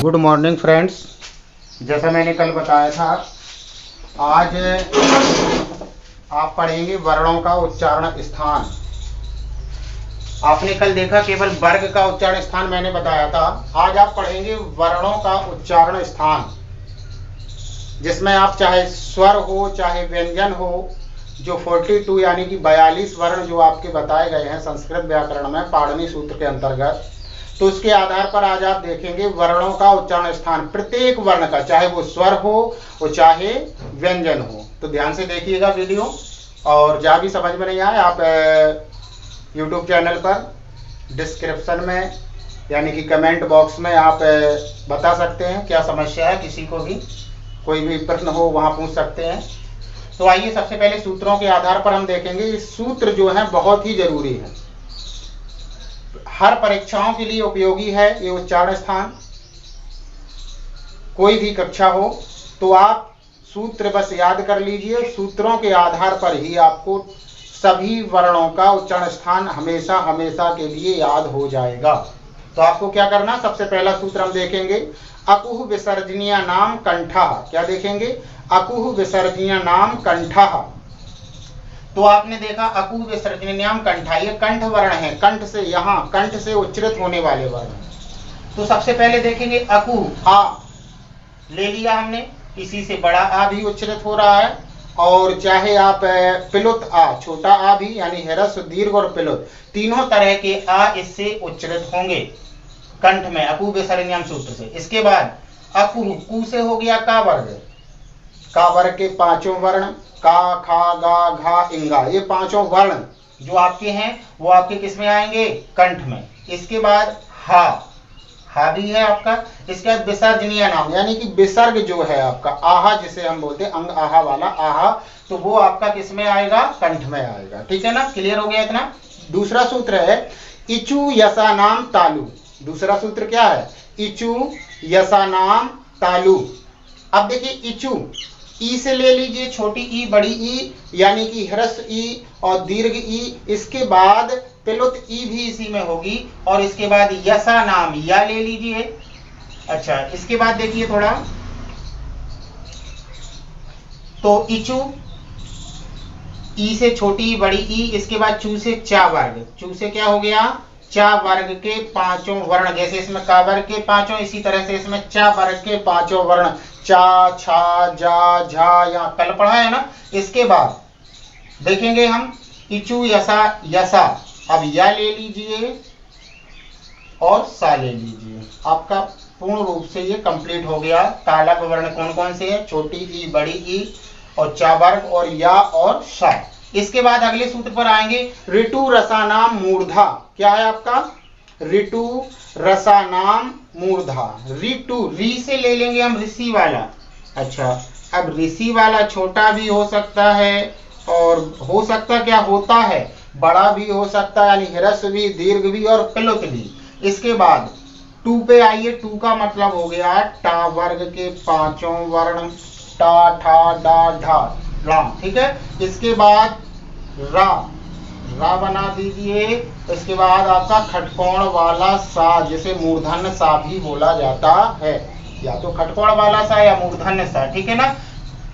Good morning friends. जैसा मैंने कल बताया था, आज आप पढ़ेंगे वर्णों का उच्चारण स्थान। आपने कल देखा केवल वर्ग का उच्चारण स्थान मैंने बताया था। आज आप पढ़ेंगे वर्णों का उच्चारण स्थान, जिसमें आप चाहे स्वर हो चाहे व्यंजन हो, जो 42 यानी कि 42 वर्ण जो आपके बताए गए हैं संस्कृत व्याकरण में पाणिनि सूत्र के अंतर्गत, तो उसके आधार पर आज आप देखेंगे वर्णों का उच्चारण स्थान प्रत्येक वर्ण का, चाहे वो स्वर हो वो चाहे व्यंजन हो। तो ध्यान से देखिएगा वीडियो, और जहाँ भी समझ में नहीं आए आप YouTube चैनल पर डिस्क्रिप्शन में यानी कि कमेंट बॉक्स में आप बता सकते हैं क्या समस्या है। किसी को भी कोई भी प्रश्न हो वहाँ पूछ सकते हैं। तो आइए सबसे पहले सूत्रों के आधार पर हम देखेंगे। ये सूत्र जो है बहुत ही जरूरी है, हर परीक्षाओं के लिए उपयोगी है ये उच्चारण स्थान। कोई भी कक्षा हो तो आप सूत्र बस याद कर लीजिए, सूत्रों के आधार पर ही आपको सभी वर्णों का उच्चारण स्थान हमेशा हमेशा के लिए याद हो जाएगा। तो आपको क्या करना, सबसे पहला सूत्र हम देखेंगे अकुह विसर्जनीय नाम कंठः। क्या देखेंगे? अकुह विसर्जनीय नाम कंठः। तो आपने देखा अकुह विसर्जनीय नाम कंठः, ये कंठ वर्ण है, कंठ से यहाँ कंठ से उच्चरित होने वाले वर्ण। तो सबसे पहले देखेंगे अकुह, आ ले लिया हमने, इसी से बड़ा आ भी उच्चरित हो रहा है, और चाहे आप पिलुत आ, छोटा आ भी, यानी ह्रस्व दीर्घ और पिलुत तीनों तरह के आ इससे उच्चरित होंगे कंठ में अकुह विसर्जनीय सूत्र से। इसके बाद अकुह, कु से हो गया का वर्ग, का वर्ग के पांचों वर्ण का, खा, गा, घा, इंगा, ये पांचों वर्ण जो आपके हैं वो आपके किस में आएंगे? कंठ में। इसके बाद हा, हा भी है आपका। इसके बाद विसर्जनीय नाम यानी कि विसर्ग जो है आपका, आहा जिसे हम बोलते हैं, अंग आहा वाला आहा, तो वो आपका किस में आएगा? कंठ में आएगा। ठीक है ना, क्लियर हो गया इतना। दूसरा सूत्र है इचु यसा नाम तालु। दूसरा सूत्र क्या है? इचु यसा नाम तालु। अब देखिए इचु, ई से ले लीजिए, छोटी ई बड़ी ई यानी कि ह्रस्व ई और दीर्घ ई। इसके बाद पिलुत ई भी इसी में होगी, और इसके बाद यसा नाम या ले लीजिए। अच्छा, इसके बाद देखिए थोड़ा, तो इचु, ई से छोटी बड़ी ई, इसके बाद चू से चा वर्ग, चू से क्या हो गया? चा वर्ग के पांचों वर्ण। जैसे इसमें का वर्ग के पांचों, इसी तरह से इसमें चा वर्ग के पांचों वर्ण, चा, छा, जा, झा, या कल पढ़ा है ना। इसके बाद देखेंगे हम इचु यसा, यसा, अब या ले लीजिए और सा ले लीजिए, आपका पूर्ण रूप से ये कंप्लीट हो गया। तालव्य वर्ण कौन कौन से हैं? छोटी ई, बड़ी ई और चा वर्ग और या और सा। इसके बाद अगले सूत्र पर आएंगे ऋतु रसानाम मूर्धा। क्या है आपका? ऋतु रसानाम मूर्धा। ऋतु, री से ले लेंगे हम ऋषि वाला। अच्छा, अब ऋषि वाला छोटा भी हो सकता है, और हो सकता क्या होता है, बड़ा भी हो सकता है, यानी ह्रस्व भी, दीर्घ भी और पिलुत भी। इसके बाद टू पे आइए, टू का मतलब हो गया टा वर्ग के पांचों वर्ण, टा, ठा, डा, ढा, रा। ठीक है, इसके बाद रा, रा बना दीजिए। इसके बाद आपका खटकोण वाला सा, जिसे मूर्धन्य सा भी बोला जाता है, या तो खटकोण वाला सा या मूर्धन्य सा। ठीक है ना।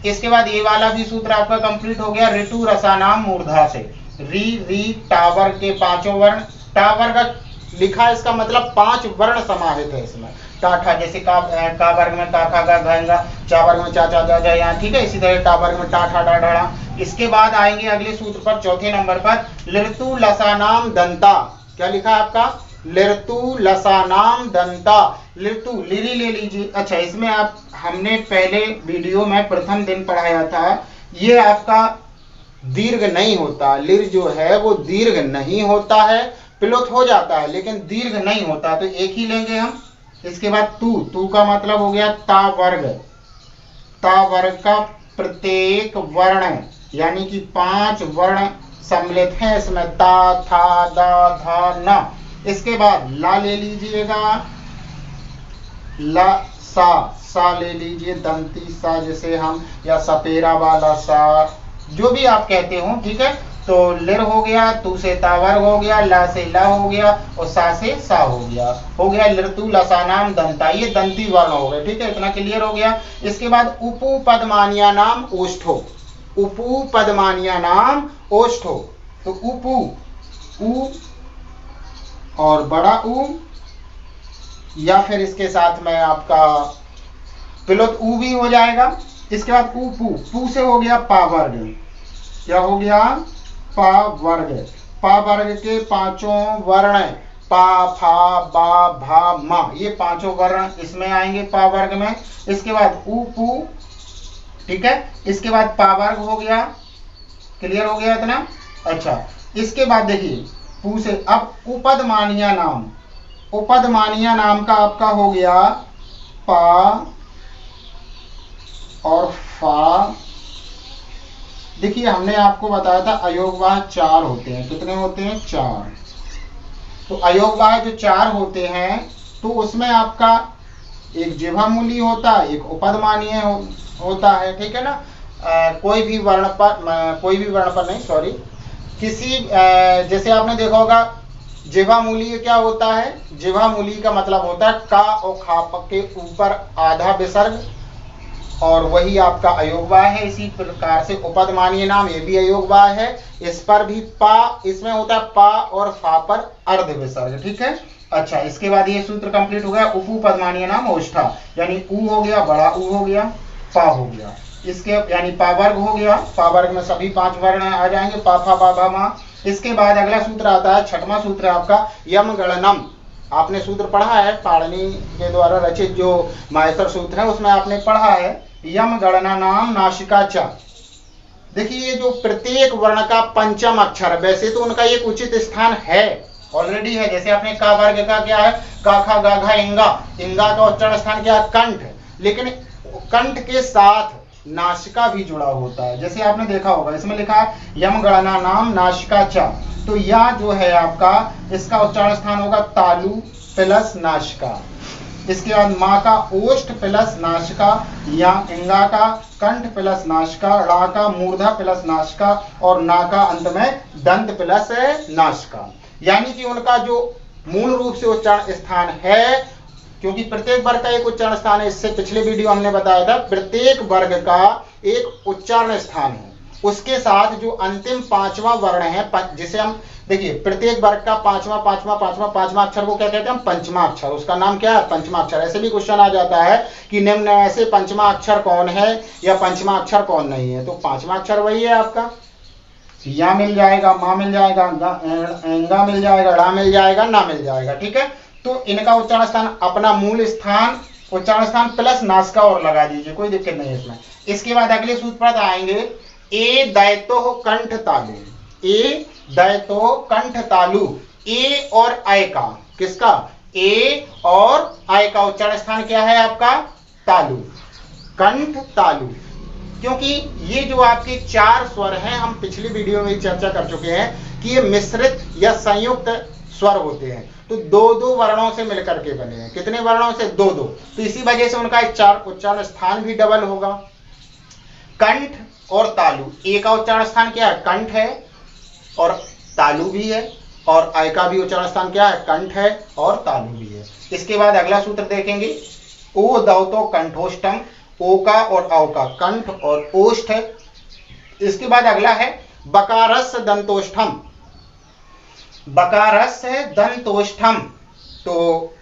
इसके बाद ये वाला भी सूत्र आपका कंप्लीट हो गया ऋतु रसानाम मूर्धा से। री, री, टावर के पांचों वर्ण, टावर का लिखा, इसका मतलब 5 वर्ण समाहित है इसमें। टाठा, जैसे का वर्ग में का, खा, गा, घा, चा वर्ग में चा, चा, जा, जा, यहाँ। ठीक है, इसी तरह टा वर्ग में टा, ठा, डा, ढा। इसके बाद आएंगे अगले सूत्र पर, चौथे नंबर पर लृतु लसानाम दंता। क्या लिखा है आपका? लृतु लसानाम दंता। लृतु, लिरी ले लीजिए। अच्छा, इसमें आप हमने पहले वीडियो में प्रथम दिन पढ़ाया था, ये आपका दीर्घ नहीं होता, लिर जो है वो दीर्घ नहीं होता है, पिलुत हो जाता है लेकिन दीर्घ नहीं होता, तो एक ही लेंगे हम। इसके बाद तू, तू का मतलब हो गया ता वर्ग, ता वर्ग का प्रत्येक वर्ण यानी कि 5 वर्ण सम्मिलित हैं इसमें, ता, था, दा, धा, न। इसके बाद ला ले लीजिएगा, ला, सा, सा ले लीजिए, दंती सा जिसे हम, या सपेरा वाला सा, जो भी आप कहते हो। ठीक है, तो लिर हो गया, तू से ता वर्ग हो गया, ला से ला हो गया और सा से सा हो गया लिरतु लसानाम दंता, ये दंती वर्ण हो गए। ठीक है, इतना क्लियर हो गया। इसके बाद उपपदमानिया नाम ओष्ठो, उपपदमानिया नाम ओष्ठो, तो उपु उ और बड़ा उ या फिर इसके साथ में आपका पिलोत उ भी हो जाएगा। इसके बाद उपु, पू से हो गया पा वर्ग, क्या हो गया पा वर्ग, पा वर्ग के पांचों वर्ण पा फा बा भा मा, ये पांचों वर्ण इसमें आएंगे पा वर्ग में। इसके बाद उ पू, ठीक है, इसके बाद पा वर्ग हो गया, क्लियर हो गया इतना। अच्छा, इसके बाद देखिए पू से अब उपदमानिया नाम, उपदमानिया नाम का आपका हो गया पा और फा। देखिए हमने आपको बताया था अयोगवाह 4 होते हैं, कितने होते हैं 4। तो अयोगवाह जो 4 होते हैं तो उसमें आपका एक जिह्वामूली होता है, एक उपदमानीय होता है, ठीक है ना। कोई भी वर्ण पर नहीं, सॉरी, किसी जैसे आपने देखा होगा जिह्वामूली क्या होता है, जिह्वामूली का मतलब होता है का और खा के ऊपर आधा विसर्ग, और वही आपका अयोगवाह है। इसी प्रकार से उपदमानीय नाम ये भी अयोगवाह है, इस पर भी पा, इसमें होता है पा और फा पर अर्ध विसर्ग, ठीक है। अच्छा, इसके बाद ये सूत्र कंप्लीट हो गया। उपपदमानीय नाम ओष्ठा, यानी उ हो गया, बड़ा उ हो गया, पा हो गया, इसके यानी पा वर्ग हो गया, पा वर्ग में सभी 5 वर्ण आ जाएंगे, पा फा बा भा मा। इसके बाद अगला सूत्र आता है, 6वां सूत्र आपका यम गणनम। आपने सूत्र पढ़ा है, पाणिनि के द्वारा रचित जो माहेश्वर सूत्र है उसमें आपने पढ़ा है यम गणना नाम नासिका च। देखिए ये जो प्रत्येक वर्ण का पंचम अक्षर, वैसे तो उनका एक उचित स्थान है, ऑलरेडी है। जैसे आपने का वर्ग का क्या है, का खा गा घा इंगा, इंगा का उच्चारण स्थान क्या है कंठ, लेकिन कंठ के साथ नासिका भी जुड़ा होता है। जैसे आपने देखा होगा इसमें लिखा है यम गणना नाम नासिका च, तो यह जो है आपका इसका उच्चारण स्थान होगा तालु प्लस नासिका। इसके बाद माँ का ओष्ठ प्लस नासिका, या इंगा का कंठ प्लस नासिका, ड़ा का मूर्धा प्लस नासिका और ना का अंत में दंत प्लस नासिका। यानी कि उनका जो मूल रूप से उच्चारण स्थान है, क्योंकि प्रत्येक वर्ग का एक उच्चारण स्थान है, इससे पिछले वीडियो हमने बताया था, प्रत्येक वर्ग का एक उच्चारण स्थान है, उसके साथ जो अंतिम 5वां वर्ण है, जिसे हम देखिए प्रत्येक वर्ग का पांचवा अक्षर को क्या कहते हैं हम, पंचमा अक्षर, उसका नाम क्या है पंचमा अक्षर। ऐसे भी क्वेश्चन आ जाता है कि निम्न ऐसे पंचमा अक्षर कौन है या पंचमा अक्षर कौन नहीं है, तो 5वां अक्षर वही है आपका, या मिल जाएगा, मा मिल जाएगा, इंगा मिल जाएगा, ड़ा मिल जाएगा, ना मिल जाएगा, ठीक है। तो इनका उच्चारण स्थान अपना मूल स्थान, उच्चारण स्थान प्लस नासिका और लगा दीजिए, कोई दिक्कत नहीं है इसमें। इसके बाद अगले सूत्र पर आएंगे, ए दैतो कंठ तालु, ए दैतो कंठ तालु, ए और आय का, किसका, ए और आय का उच्चारण स्थान क्या है आपका तालु, कंठ तालु। क्योंकि ये जो आपके 4 स्वर हैं, हम पिछली वीडियो में चर्चा कर चुके हैं कि ये मिश्रित या संयुक्त स्वर होते हैं, तो 2-2 वर्णों से मिलकर के बने हैं। कितने वर्णों से, 2-2, तो इसी वजह से उनका उच्चारण स्थान भी डबल होगा। कंठ और तालु, ए का उच्चारण स्थान क्या है कंठ है और तालु भी है, और आय का भी उच्चारण स्थान क्या है कंठ है और तालु भी है। इसके बाद अगला सूत्र देखेंगे, ओ दौतो कंठोष्टम, ओ का और औ का कंठ और ओष्ठ है। इसके बाद अगला है बकारस दंतोष्ठम, बकारस दंतोष्ठम, तो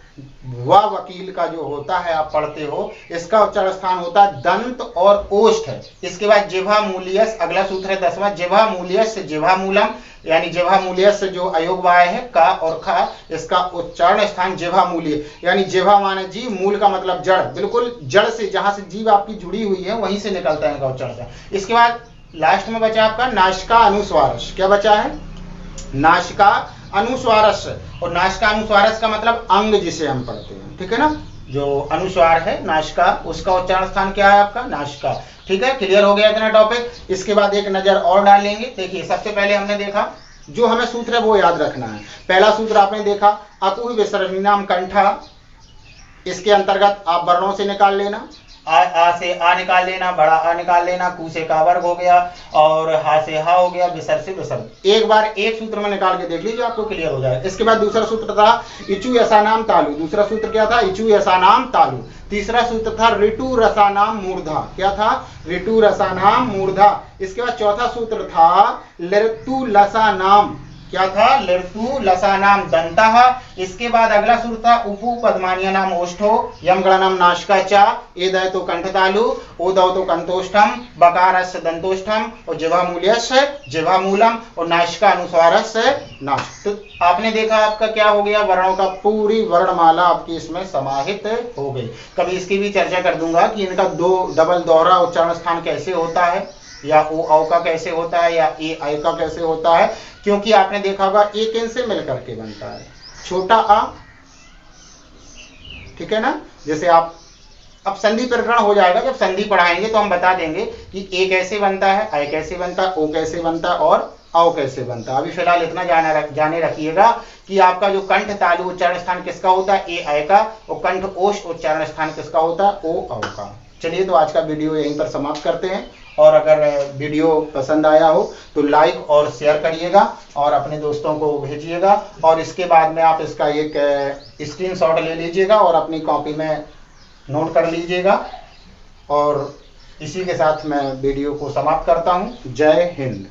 वह वकील का जो होता है आप पढ़ते हो, इसका उच्चारण स्थान होता है दंत और ओष्ठ है। इसके बाद जिह्वा मूलियस, अगला सूत्र है 10वां, जिह्वा मूलियस जिह्वा मूलम, यानी जिह्वा मूलियस जो अयोगवाह है का और खा, इसका उच्चारण स्थान जिह्वा मूल्य, यानी जिह्वा माने जीव, मूल का मतलब जड़, बिल्कुल जड़ से, जहां से जीव आपकी जुड़ी हुई है वहीं से निकलता है इनका उच्चारण। इसके बाद लास्ट में बचा आपका नासिका अनुस्वारस, क्या बचा है नासिका अनुस्वारस, और नासिका अनुस्वारस का मतलब अंग जिसे हम पढ़ते हैं, ठीक है ना, जो अनुस्वार है नासिका, उसका उच्चारण स्थान क्या है आपका नासिका, ठीक है। क्लियर हो गया इतना टॉपिक। इसके बाद एक नजर और डालेंगे। देखिए सबसे पहले हमने देखा, जो हमें सूत्र है वो याद रखना है। पहला सूत्र आपने देखा अकुह विसर्जनीनाम कंठा, इसके अंतर्गत आप वर्णों से निकाल लेना, आ से आ निकाल लेना, बड़ा आ निकाल लेना, कू से का वर्ग हो गया, और हा से हा हो गया, विसर्ग से विसर्ग। एक बार एक सूत्र में निकाल के देख लीजिए, आपको क्लियर हो जाएगा। इसके बाद दूसरा सूत्र था इचु यसानाम तालु। दूसरा सूत्र क्या था? इचु यसानाम तालु। तीसरा सूत्र था ऋतु रसानाम मूर्धा। क्या था? ऋतु रसानाम मूर्धा। इसके बाद चौथा सूत्र था लृतु लसानाम। क्या था? लृतु लसानाम दंतः। इसके बाद अगला सूत्र था उपु पद्मानिया नाम ओष्ठो, यम गणनम नाशका चा, ए दय तो कंठ तालु, ओ दव तो कंतोष्ठम, बकारस्य दंतोष्ठम, और जिह्वामूल्यस्य जिह्वामूलम, और नाशिका अनुस्वारस्य नाश। तो आपने देखा आपका क्या हो गया, वर्णों का पूरी वर्णमाला आपकी इसमें समाहित हो गई। कभी इसकी भी चर्चा कर दूंगा कि इनका दो डबल दोहरा उच्चारण स्थान कैसे होता है, या ओ औ का कैसे होता है, या ए आई का कैसे होता है, क्योंकि आपने देखा होगा एक इन से मिलकर के बनता है छोटा आ, ठीक है ना। जैसे आप अब संधि प्रकरण हो जाएगा, जब संधि पढ़ाएंगे तो हम बता देंगे कि ए कैसे बनता है, आई कैसे बनता है, ओ कैसे बनता है और औ कैसे बनता है। अभी फिलहाल इतना जाने रखिएगा कि आपका जो कंठ तालु उच्चारण स्थान किसका होता है, ए आई का, और कंठ ओष उच्चारण स्थान किसका होता है, ओ औ का। चलिए तो आज का वीडियो यहीं पर समाप्त करते हैं, और अगर वीडियो पसंद आया हो तो लाइक और शेयर करिएगा और अपने दोस्तों को भेजिएगा, और इसके बाद में आप इसका एक स्क्रीनशॉट ले लीजिएगा और अपनी कॉपी में नोट कर लीजिएगा। और इसी के साथ मैं वीडियो को समाप्त करता हूं। जय हिंद।